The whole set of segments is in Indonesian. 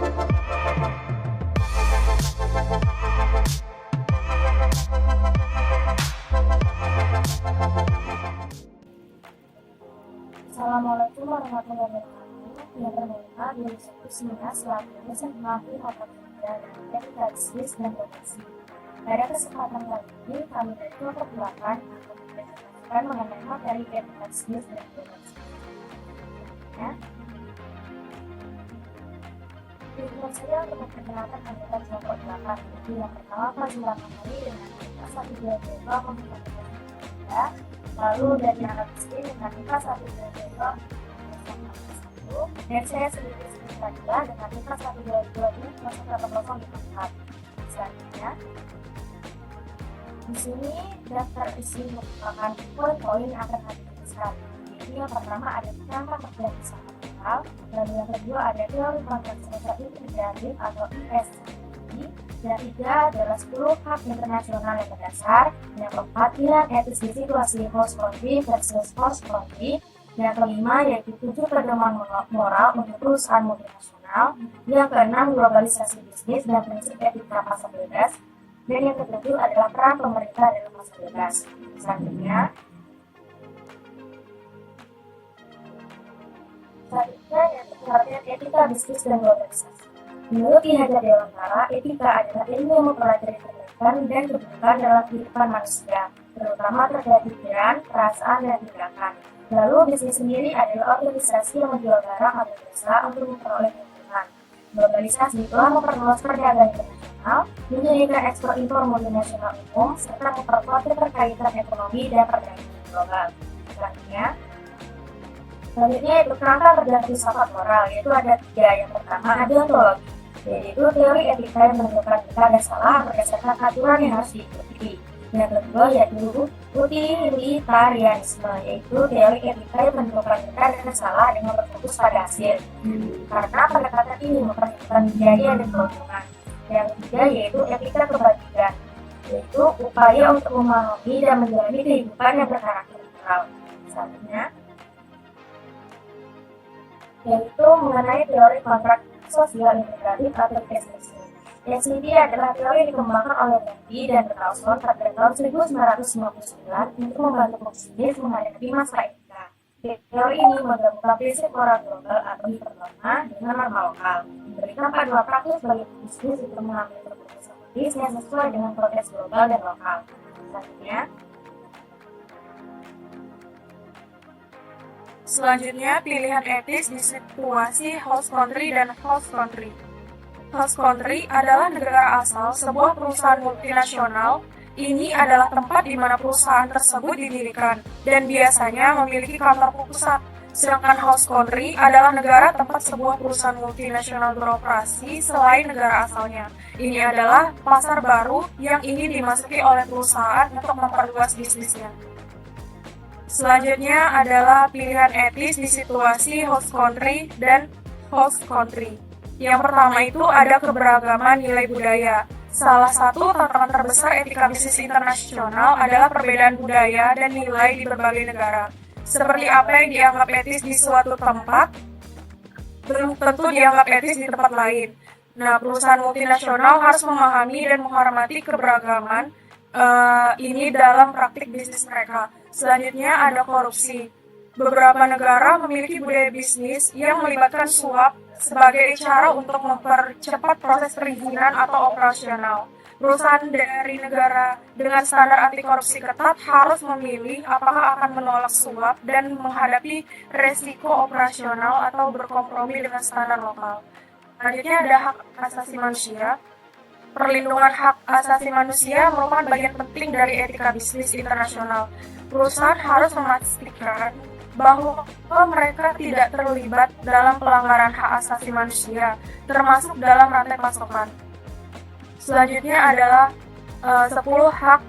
Assalamualaikum warahmatullahi wabarakatuh. Yang terhormat Yusuf Minas selaku dosen pelatih mata kuliah dan etika bisnis dan komunikasi. Pada kesempatan kali ini kami dari kelompok 8 akan mempresentasikan mengenai materi etika bisnis dan komunikasi. Dengan saya untuk memperkenalkan anggota kelompok 8 yaitu yang pertama Fazila Kamali dengan angka 122 memperkenalkan lalu dari anak bisnis dengan angka 122 dan saya sendiri adalah dengan angka 122 ini masuk ke 8054. Selanjutnya di sini daftar isi merupakan poin-poin yang akan kami tuliskan. Jadi yang pertama ada kerangka kerja bersama lokal, lalu yang kedua ada teori kontrak semesta integratif atau ISI, yang ketiga adalah 10 hak internasional yang mendasar, yang keempat pilihan etis di situasi host country versus host country, yang kelima yaitu 7 pedoman moral untuk perusahaan multinasional, yang keenam globalisasi bisnis dan prinsip etika pasar bebas, dan yang ketujuh adalah peran pemerintah dalam pasar bebas. Selanjutnya yaitu pengertian etika bisnis dan globalisasi. Menurut Ki Hajar Dewantara, etika adalah ilmu yang mempelajari kebaikan dan keburukan dalam kehidupan manusia, terutama terkait pikiran, perasaan, dan tindakan. Lalu bisnis sendiri adalah organisasi yang menjual barang atau jasa untuk memperoleh keuntungan. Globalisasi telah memperluas perdagangan internasional, menyediakan ekspor impor multinasional umum, serta memperkuat keterkaitan ekonomi dan perdagangan global. Selanjutnya yaitu kerangka kerja filsafat moral, yaitu ada 3. Yang pertama ada ontologi, yaitu teori etika yang menentukan benar dan salah berdasarkan aturan yang harus diikuti. Yang kedua yaitu utilitarianisme, yaitu teori etika yang menentukan benar dan salah dengan berfokus pada hasil, karena pendekatan ini memperhatikan biaya dan keuntungan. Yang ketiga yaitu etika kebajikan, yaitu upaya untuk memahami dan menjalani kehidupan yang berkarakter moral. Selanjutnya yaitu mengenai teori kontrak sosial integratif atau PSSI. PSSI adalah teori yang dikembangkan oleh Bendy dan Carlson pada tahun 1959 untuk membantu pebisnis menghadapi masalah etika. Teori ini menggabungkan prinsip moral global atau hipernorma dengan norma lokal, memberikan panduan praktis bagi pebisnis untuk mengambil keputusan bisnis yang sesuai dengan konteks global dan lokal. Selanjutnya, pilihan etis di situasi host country dan host country. Host country adalah negara asal sebuah perusahaan multinasional. Ini adalah tempat di mana perusahaan tersebut didirikan dan biasanya memiliki kantor pusat. Sedangkan host country adalah negara tempat sebuah perusahaan multinasional beroperasi selain negara asalnya. Ini adalah pasar baru yang ingin dimasuki oleh perusahaan untuk memperluas bisnisnya. Selanjutnya adalah pilihan etis di situasi host country dan host country. Yang pertama itu ada keberagaman nilai budaya. Salah satu tantangan terbesar etika bisnis internasional adalah perbedaan budaya dan nilai di berbagai negara. Seperti apa yang dianggap etis di suatu tempat, belum tentu dianggap etis di tempat lain. Nah, perusahaan multinasional harus memahami dan menghormati keberagaman ini dalam praktik bisnis mereka. Selanjutnya ada korupsi. Beberapa negara memiliki budaya bisnis yang melibatkan suap sebagai cara untuk mempercepat proses perizinan atau operasional. Perusahaan dari negara dengan standar anti korupsi ketat harus memilih apakah akan menolak suap dan menghadapi resiko operasional atau berkompromi dengan standar lokal. Selanjutnya ada hak asasi manusia. Perlindungan hak asasi manusia merupakan bagian penting dari etika bisnis internasional. Perusahaan harus memastikan bahwa mereka tidak terlibat dalam pelanggaran hak asasi manusia, termasuk dalam rantai pasokan. Selanjutnya adalah 10 hak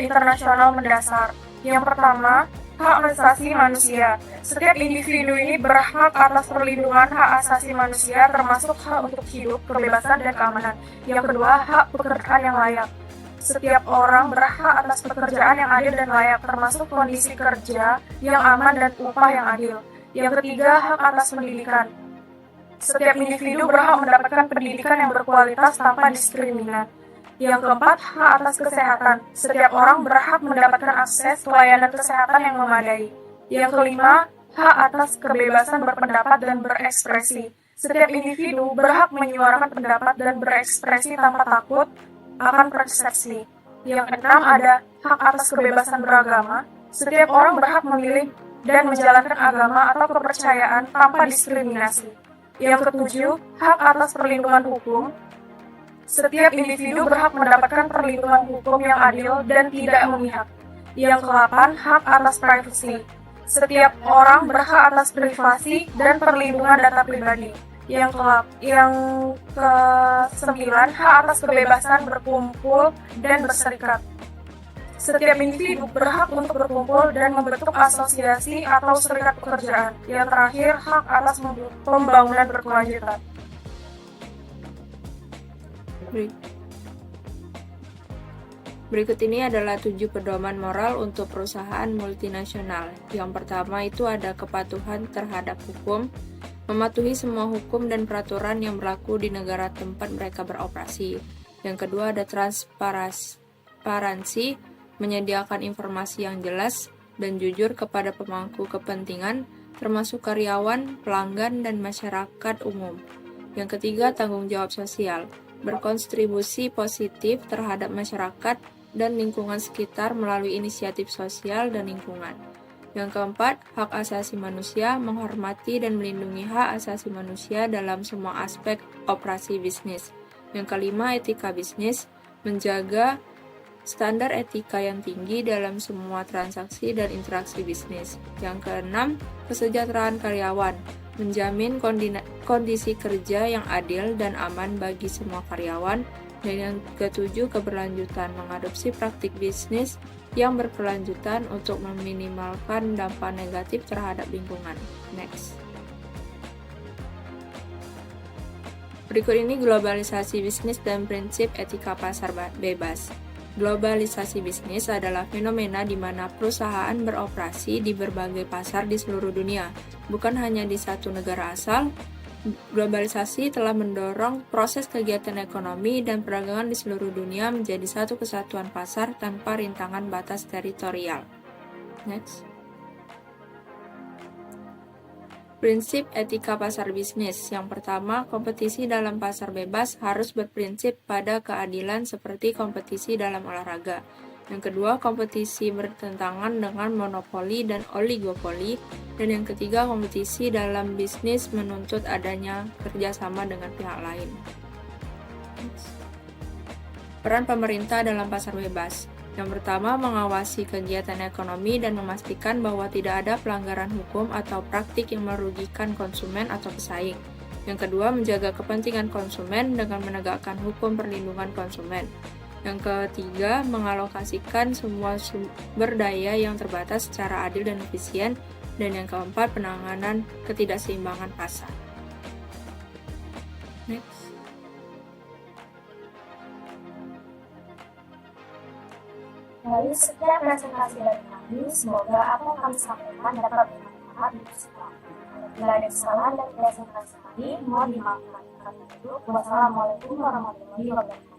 internasional mendasar. Yang pertama, hak asasi manusia. Setiap individu ini berhak atas perlindungan hak asasi manusia, termasuk hak untuk hidup, kebebasan, dan keamanan. Yang kedua, hak pekerjaan yang layak. Setiap orang berhak atas pekerjaan yang adil dan layak, termasuk kondisi kerja yang aman dan upah yang adil. Yang ketiga, hak atas pendidikan. Setiap individu berhak mendapatkan pendidikan yang berkualitas tanpa diskriminasi. Yang keempat, hak atas kesehatan. Setiap orang berhak mendapatkan akses pelayanan kesehatan yang memadai. Yang kelima, hak atas kebebasan berpendapat dan berekspresi. Setiap individu berhak menyuarakan pendapat dan berekspresi tanpa takut akan persepsi. Yang keenam, ada hak atas kebebasan beragama. Setiap orang berhak memilih dan menjalankan agama atau kepercayaan tanpa diskriminasi. Yang ketujuh, hak atas perlindungan hukum. Setiap individu berhak mendapatkan perlindungan hukum yang adil dan tidak memihak. Yang kedelapan, hak atas privasi. Setiap orang berhak atas privasi dan perlindungan data pribadi. Yang kesembilan, hak atas kebebasan berkumpul dan berserikat. Setiap individu berhak untuk berkumpul dan membentuk asosiasi atau serikat pekerjaan. Yang terakhir, hak atas pembangunan berkelanjutan. Berikut ini adalah 7 pedoman moral untuk perusahaan multinasional. Yang pertama itu ada kepatuhan terhadap hukum, mematuhi semua hukum dan peraturan yang berlaku di negara tempat mereka beroperasi. Yang kedua ada transparansi, menyediakan informasi yang jelas dan jujur kepada pemangku kepentingan, termasuk karyawan, pelanggan, dan masyarakat umum. Yang ketiga, tanggung jawab sosial, berkontribusi positif terhadap masyarakat dan lingkungan sekitar melalui inisiatif sosial dan lingkungan. Yang keempat, hak asasi manusia, menghormati dan melindungi hak asasi manusia dalam semua aspek operasi bisnis. Yang kelima, etika bisnis, menjaga standar etika yang tinggi dalam semua transaksi dan interaksi bisnis. Yang keenam, kesejahteraan karyawan, menjamin kondisi kerja yang adil dan aman bagi semua karyawan. Dan yang ketujuh, keberlanjutan, mengadopsi praktik bisnis yang berkelanjutan untuk meminimalkan dampak negatif terhadap lingkungan. Next. Berikut ini globalisasi bisnis dan prinsip etika pasar bebas. Globalisasi bisnis adalah fenomena di mana perusahaan beroperasi di berbagai pasar di seluruh dunia, bukan hanya di satu negara asal. Globalisasi telah mendorong proses kegiatan ekonomi dan perdagangan di seluruh dunia menjadi satu kesatuan pasar tanpa rintangan batas teritorial. Next. Prinsip etika pasar bisnis. Yang pertama, kompetisi dalam pasar bebas harus berprinsip pada keadilan seperti kompetisi dalam olahraga. Yang kedua, kompetisi bertentangan dengan monopoli dan oligopoli. Dan yang ketiga, kompetisi dalam bisnis menuntut adanya kerjasama dengan pihak lain. Peran pemerintah dalam pasar bebas. Yang pertama, mengawasi kegiatan ekonomi dan memastikan bahwa tidak ada pelanggaran hukum atau praktik yang merugikan konsumen atau pesaing. Yang kedua, menjaga kepentingan konsumen dengan menegakkan hukum perlindungan konsumen. Yang ketiga, mengalokasikan semua sumber daya yang terbatas secara adil dan efisien. Dan yang keempat, penanganan ketidakseimbangan pasar. Next. Lalu sekian presentasi dari kami, semoga apa yang kami sampaikan dapat bermanfaat untuk semua. Bila ada kesalahan dari presentasi kami, mohon dimaafkan. Wassalamualaikum warahmatullahi wabarakatuh.